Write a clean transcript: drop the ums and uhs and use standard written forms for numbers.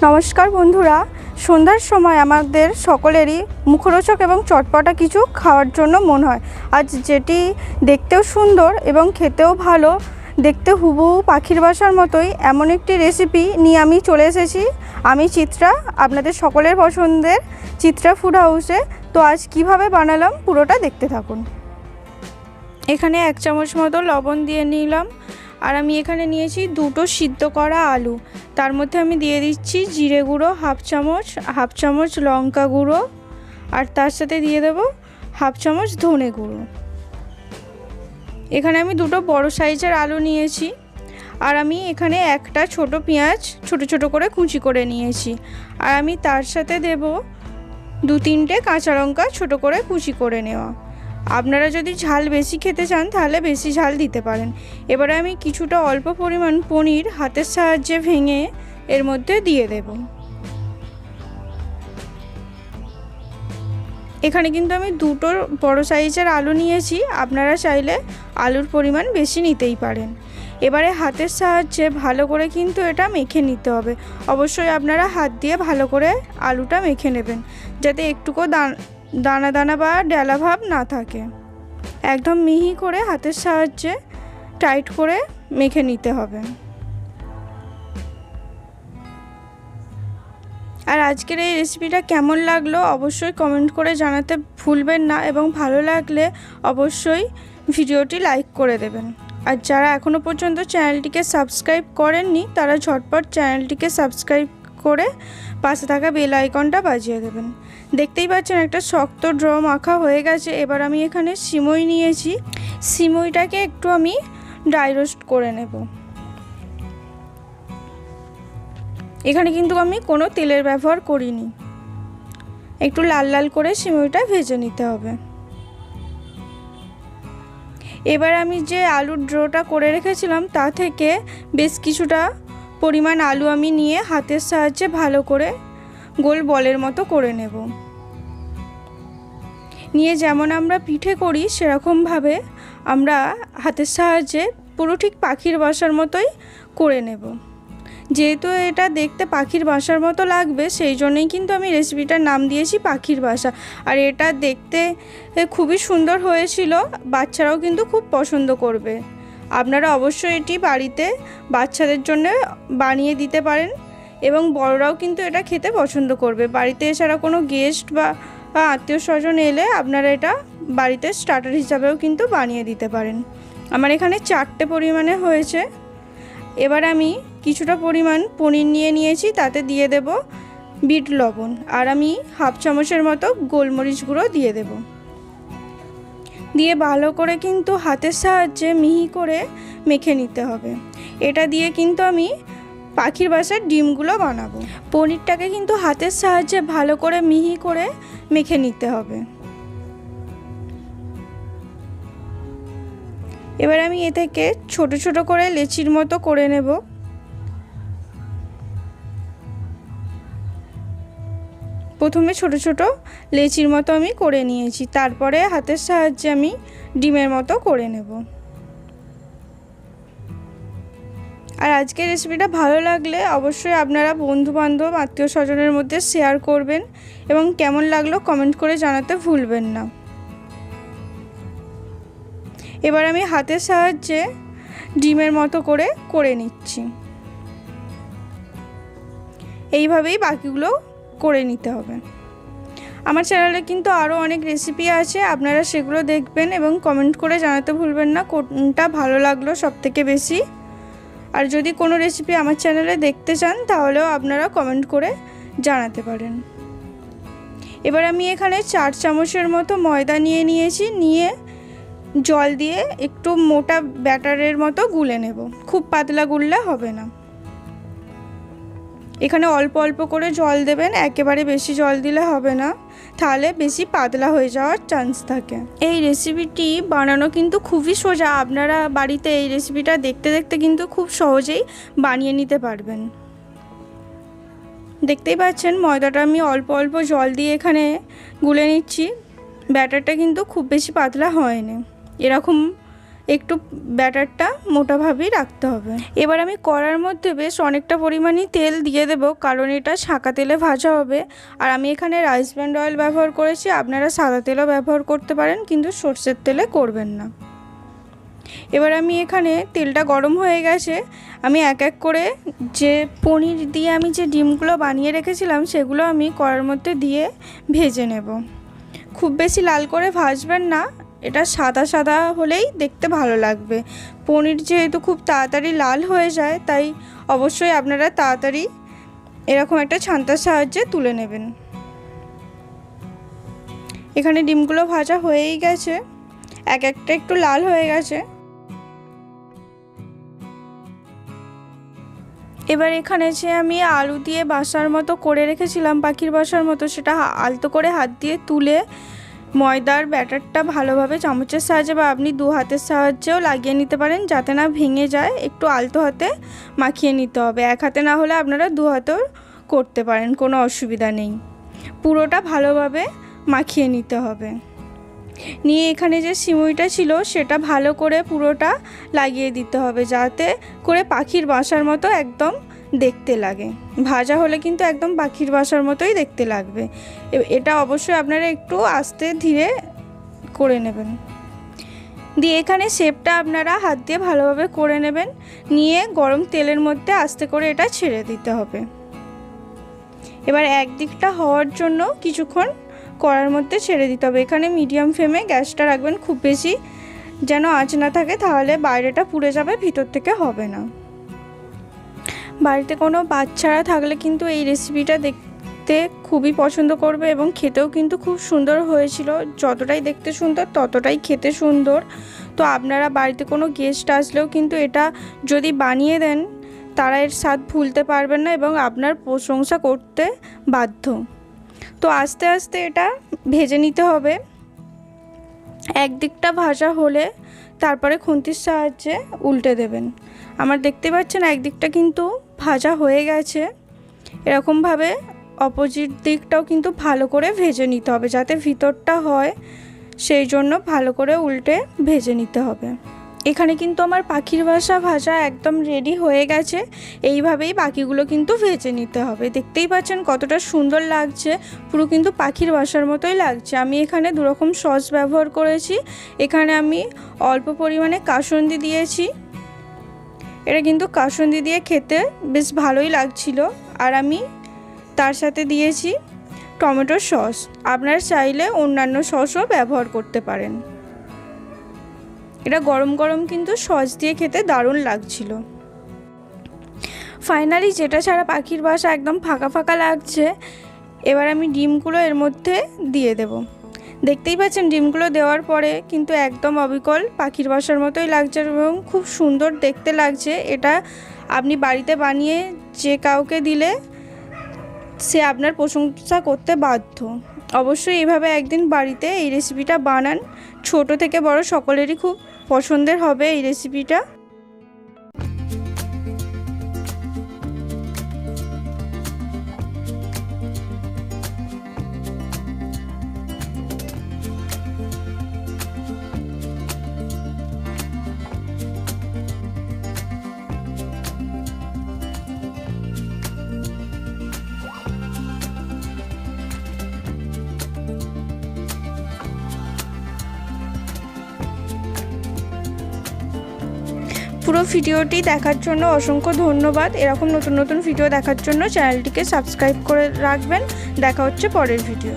নমস্কার বন্ধুরা, সন্ধ্যার সময় আমাদের সকলেরই মুখরোচক এবং চটপটা কিছু খাওয়ার জন্য মন হয়। আজ যেটি দেখতেও সুন্দর এবং খেতেও ভালো, দেখতে হুবহু পাখির বাসার মতোই এমন একটি রেসিপি নিয়ে আমি চলে এসেছি। আমি চিত্রা, আপনাদের সকলের পছন্দের চিত্রা ফুড হাউসে। তো আজ কিভাবে বানালাম পুরোটা দেখতে থাকুন। এখানে 1 চামচ মতো লবণ দিয়ে নিলাম, আর আমি এখানে নিয়েছি 2টো সিদ্ধ করা আলু। তার মধ্যে আমি দিয়ে দিচ্ছি জিরে গুঁড়ো হাফ চামচ লঙ্কা গুঁড়ো, আর তার সাথে দিয়ে দেব হাফ চামচ ধনে গুঁড়ো। এখানে আমি 2টো বড় সাইজের আলু নিয়েছি, আর আমি এখানে একটা ছোট পেঁয়াজ ছোট ছোট করে কুচি করে নিয়েছি, আর আমি তার সাথে দেব 2-3টে কাঁচা লঙ্কা ছোট করে কুচি করে নেওয়া। আপনারা যদি ঝাল বেশি খেতে চান তাহলে বেশি ঝাল দিতে পারেন। এবারে আমি কিছুটা অল্প পরিমাণ পনির হাতের সাহায্যে ভেঙে এর মধ্যে দিয়ে দেব। এখানে কিন্তু আমি 2টো বড় সাইজের আলু নিয়েছি, আপনারা চাইলে আলুর পরিমাণ বেশি নিতেই পারেন। এবারে হাতের সাহায্যে ভালো করে কিন্তু এটা মেখে নিতে হবে। অবশ্যই আপনারা হাত দিয়ে ভালো করে আলুটা মেখে নেবেন, যাতে একটুকু দানা দানা বা ডেলা ভাব না থাকে। একদম মিহি করে হাতের সাহায্যে টাইট করে মেখে নিতে হবে। আর আজকের এই রেসিপিটা কেমন লাগলো অবশ্যই কমেন্ট করে জানাতে ভুলবেন না, এবং ভালো লাগলে অবশ্যই ভিডিওটি লাইক করে দেবেন। আর যারা এখনও পর্যন্ত চ্যানেলটিকে সাবস্ক্রাইব করেননি তারা ঝটপট চ্যানেলটিকে সাবস্ক্রাইব করে পাশে থাকা বেল আইকনটা বাজিয়ে দেবেন। দেখতেই পাচ্ছেন একটা শক্ত ড্র মাখা হয়ে গেছে। এবার আমি এখানে সিমই নিয়েছি, সিমইটাকে একটু আমি ড্রাই রোস্ট করে নেব। এখানে কিন্তু আমি কোনো তেলের ব্যবহার করিনি, একটু লাল লাল করে সিমইটা ভেজে নিতে হবে। এবার আমি যে আলুর ড্রোটা করে রেখেছিলাম তা থেকে বেশ কিছুটা পরিমাণ আলু আমি নিয়ে হাতের সাহায্যে ভালো করে গোল বলের মতো করে নেব। নিয়ে যেমন আমরা পিঠে করি সেরকমভাবে আমরা হাতের সাহায্যে পুরো ঠিক পাখির বাসার মতোই করে নেব। যেহেতু এটা দেখতে পাখির বাসার মতো লাগবে, সেই জন্যই কিন্তু আমি রেসিপিটার নাম দিয়েছি পাখির বাসা। আর এটা দেখতে খুবই সুন্দর হয়েছিল, বাচ্চারাও কিন্তু খুব পছন্দ করবে। আপনারা অবশ্যই এটি বাড়িতে বাচ্চাদের জন্য বানিয়ে দিতে পারেন, এবং বড়রাও কিন্তু এটা খেতে পছন্দ করবে। বাড়িতে এছাড়া কোনো গেস্ট বা আত্মীয় স্বজন এলে আপনারা এটা বাড়িতে স্টার্টার হিসাবেও কিন্তু বানিয়ে দিতে পারেন। আমার এখানে 4টে পরিমাণে হয়েছে। এবার আমি কিছুটা পরিমাণ পনির নিয়ে নিয়েছি, তাতে দিয়ে দেব বিট লবণ, আর আমি হাফ চামচের মতো গোলমরিচ গুঁড়ো দিয়ে দেব। দিয়ে ভালো করে কিন্তু হাতের সাহায্যে মিহি করে মেখে নিতে হবে। এটা দিয়ে কিন্তু আমি পাখির বাসার ডিমগুলো বানাবো। পনিরটাকে কিন্তু হাতের সাহায্যে ভালো করে মিহি করে মেখে নিতে হবে। এবার আমি এ থেকে ছোট ছোট করে লেচির মতো করে নেব। প্রথমে ছোট ছোট লেচির মতো আমি করে নিয়েছি, তারপরে হাতের সাহায্যে আমি ডিমের মতো করে নেব। আর আজকের রেসিপিটা ভালো লাগলে অবশ্যই আপনারা বন্ধুবান্ধব আত্মীয় স্বজনের মধ্যে শেয়ার করবেন, এবং কেমন লাগলো কমেন্ট করে জানাতে ভুলবেন না। এবার আমি হাতের সাহায্যে ডিমের মতো করে নিচ্ছি। এইভাবেই বাকিগুলো করে নিতে হবে। আমার চ্যানেলে কিন্তু আরও অনেক রেসিপি আছে, আপনারা সেগুলো দেখবেন এবং কমেন্ট করে জানাতে ভুলবেন না কোনটা ভালো লাগলো সবথেকে বেশি। আর যদি কোনো রেসিপি আমার চ্যানেলে দেখতে চান তাহলেও আপনারা কমেন্ট করে জানাতে পারেন। এবার আমি এখানে 4 চামচের মতো ময়দা নিয়েছি, নিয়ে জল দিয়ে একটু মোটা ব্যাটারের মতো গুলে নেব। খুব পাতলা গুললে হবে না। এখানে অল্প অল্প করে জল দেবেন, একেবারে বেশি জল দিলে হবে না, তাহলে বেশি পাতলা হয়ে যাওয়ার চান্স থাকে। এই রেসিপিটি বানানো কিন্তু খুবই সোজা, আপনারা বাড়িতে এই রেসিপিটা দেখতে দেখতে কিন্তু খুব সহজেই বানিয়ে নিতে পারবেন। দেখতেই পাচ্ছেন ময়দাটা আমি অল্প অল্প জল দিয়ে এখানে গুলে নিচ্ছি। ব্যাটারটা কিন্তু খুব বেশি পাতলা হয়নি, এরকম একটু ব্যাটারটা মোটাভাবেই রাখতে হবে। এবার আমি কড়ার মধ্যে বেশ অনেকটা পরিমাণই তেল দিয়ে দেব, কারণ এটা ছাঁকা তেলে ভাজা হবে। আর আমি এখানে রাইস ব্র্যান্ড অয়েল ব্যবহার করেছি, আপনারা সাদা তেলও ব্যবহার করতে পারেন, কিন্তু সর্ষের তেলে করবেন না। এবার আমি এখানে তেলটা গরম হয়ে গেছে, আমি এক এক করে যে পনির দিয়ে আমি যে ডিমগুলো বানিয়ে রেখেছিলাম সেগুলো আমি কড়ার মধ্যে দিয়ে ভেজে নেব। খুব বেশি লাল করে ভাজবেন না, এটা সাদা সাদা হলেই দেখতে ভালো লাগবে। পনির যেহেতু খুব তাড়াতাড়ি লাল হয়ে যায়, তাই অবশ্যই আপনারা তাড়াতাড়ি এরকম একটা ছান্তার সাহায্যে তুলে নেবেন। এখানে ডিমগুলো ভাজা হয়েই গেছে, এক একটা একটু লাল হয়ে গেছে। এবার এখানে যে আমি আলু দিয়ে বাসার মতো করে রেখেছিলাম, পাখির বাসার মতো, সেটা আলতো করে হাত দিয়ে তুলে ময়দার ব্যাটারটা ভালোভাবে চামচের সাহায্যে বা আপনি দু হাতের সাহায্যেও লাগিয়ে নিতে পারেন, যাতে না ভেঙে যায়। একটু আলতো হাতে মাখিয়ে নিতে হবে, এক হাতে না হলে আপনারা দু হাতেও করতে পারেন, কোনো অসুবিধা নেই। পুরোটা ভালোভাবে মাখিয়ে নিতে হবে। নিয়ে এখানে যে সিমুইটা ছিল সেটা ভালো করে পুরোটা লাগিয়ে দিতে হবে, যাতে করে পাখির বাসার মতো একদম দেখতে লাগে। ভাজা হলে কিন্তু একদম পাখির বাসার মতোই দেখতে লাগবে। এটা অবশ্যই আপনারা একটু আস্তে ধীরে করে নেবেন। দিয়ে এখানে শেপটা আপনারা হাত দিয়ে ভালোভাবে করে নেবেন, নিয়ে গরম তেলের মধ্যে আস্তে করে এটা ছেড়ে দিতে হবে। এবার একদিকটা হওয়ার জন্য কিছুক্ষণ কড়ার মধ্যে ছেড়ে দিতে হবে। এখানে মিডিয়াম ফ্লেমে গ্যাসটা রাখবেন, খুব বেশি যেন আঁচ না থাকে, তাহলে বাইরেটা পুড়ে যাবে, ভিতর থেকে হবে না। বাড়িতে কোনো বাচ্চারা থাকলে কিন্তু এই রেসিপিটা দেখতে খুবই পছন্দ করবে এবং খেতেও কিন্তু খুব সুন্দর হয়েছিল। যতটাই দেখতে সুন্দর ততটাই খেতে সুন্দর। তো আপনারা বাড়িতে কোনো গেস্ট আসলেও কিন্তু এটা যদি বানিয়ে দেন, তারা এর স্বাদ ভুলতে পারবেন না এবং আপনার প্রশংসা করতে বাধ্য। তো আস্তে আস্তে এটা ভেজে নিতে হবে। একদিকটা ভাজা হলে তারপরে খুন্তির সাহায্যে উল্টে দেবেন। আমার দেখতে পাচ্ছেন একদিকটা কিন্তু ভাজা হয়ে গেছে। এরকমভাবে অপোজিট দিকটাও কিন্তু ভালো করে ভেজে নিতে হবে, যাতে ভিতরটা হয়, সেই জন্য ভালো করে উল্টে ভেজে নিতে হবে। এখানে কিন্তু আমার পাখির বাসা ভাজা একদম রেডি হয়ে গেছে। এইভাবেই বাকিগুলো কিন্তু ভেজে নিতে হবে। দেখতেই পাচ্ছেন কতটা সুন্দর লাগছে, পুরো কিন্তু পাখির বাসার মতোই লাগছে। আমি এখানে দুরকম সস ব্যবহার করেছি। এখানে আমি অল্প পরিমাণে কাসুন্দি দিয়েছি, এটা কিন্তু কাসুন্দি দিয়ে খেতে বেশ ভালোই লাগছিল। আর আমি তার সাথে দিয়েছি টমেটোর সস, আপনারা চাইলে অন্যান্য সসও ব্যবহার করতে পারেন। এটা গরম গরম কিন্তু সস দিয়ে খেতে দারুণ লাগছিল। ফাইনালি যেটা ছাড়া পাখির বাসা একদম ফাঁকা ফাঁকা লাগছে, এবার আমি ডিমগুলো এর মধ্যে দিয়ে দেব। দেখতেই পাচ্ছেন ডিমগুলো দেওয়ার পরে কিন্তু একদম অবিকল পাখির বাসার মতোই লাগছে এবং খুব সুন্দর দেখতে লাগছে। এটা আপনি বাড়িতে বানিয়ে যে কাউকে দিলে সে আপনার প্রশংসা করতে বাধ্য। অবশ্যই এভাবে একদিন বাড়িতে এই রেসিপিটা বানান, ছোট থেকে বড় সকলেরই খুব পছন্দের হবে এই রেসিপিটা। পুরো ভিডিওটি দেখার জন্য অসংখ্য ধন্যবাদ। এরকম নতুন নতুন ভিডিও দেখার জন্য চ্যানেলটিকে সাবস্ক্রাইব করে রাখবেন। দেখা হচ্ছে পরের ভিডিও।